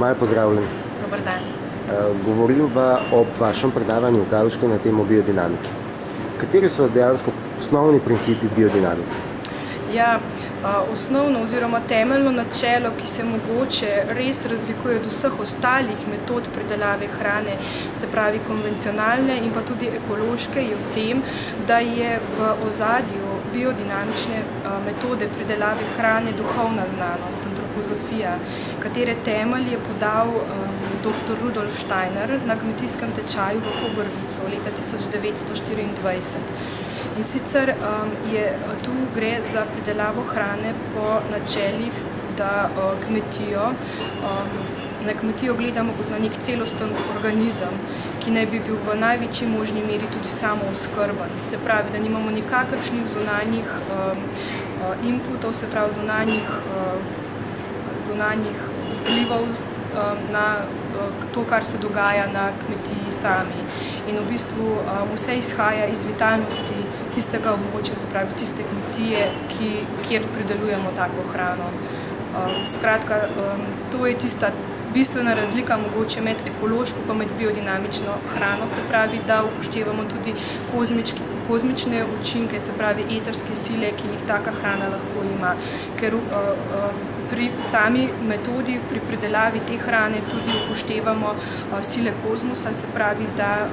Maja, pozdravljen. Dobar dan. Govorim ob vašem predavanju v Kavšku na temo biodinamike. Kateri so dejansko osnovni principi biodinamike? Ja, osnovno oziroma temeljno načelo, ki se mogoče res razlikuje od vseh ostalih metod pridelave hrane, se pravi konvencionalne in pa tudi ekološke, je v tem, da je v ozadju biodinamične metode pridelave hrane duhovna znanost, antropozofija, katere temelj je podal dr. Rudolf Steiner na kmetijskem tečaju v Kobrvicu leta 1924. In sicer tu gre za pridelavo hrane po načelih, da na kmetijo gledamo kot na nek celosten organizem, ki naj bi bil v največji možni meri tudi samooskrben. Se pravi, da nimamo nikakršnih zunanjih inputov, se pravi zunanjih vplivov na to, kar se dogaja na kmetiji sami. In v bistvu vse izhaja iz vitalnosti tistega območja, se pravi tiste kmetije, kjer pridelujemo tako hrano. Skratka, to je tista bistvena razlika mogoče med ekološko pa med biodinamično hrano, se pravi, da upoštevamo tudi kozmične učinke, se pravi eterske sile, ki jih taka hrana lahko ima. Ker pri sami metodi, pri pridelavi te hrane tudi upoštevamo sile kozmosa, se pravi, da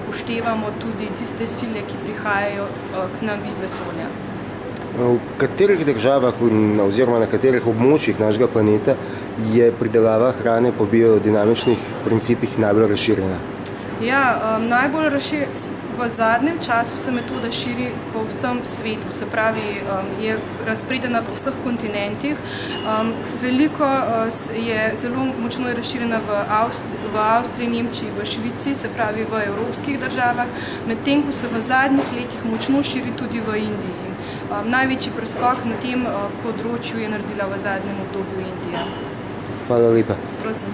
upoštevamo tudi tiste sile, ki prihajajo k nam iz vesolja. V katerih državah oziroma na katerih območjih našega planeta je pridelava hrane po biodinamičnih principih najbolj razširjena? Ja, v zadnjem času se metoda širi po vsem svetu, se pravi, je razpredena po vseh kontinentih. Veliko je zelo močno razširjena v Avstriji, Nemčiji, v Švici, se pravi v evropskih državah, medtem ko se v zadnjih letih močno širi tudi v Indiji. Največji preskok na tem področju je naredila v zadnjem obdobju Indija. Hvala lepa. Prosim.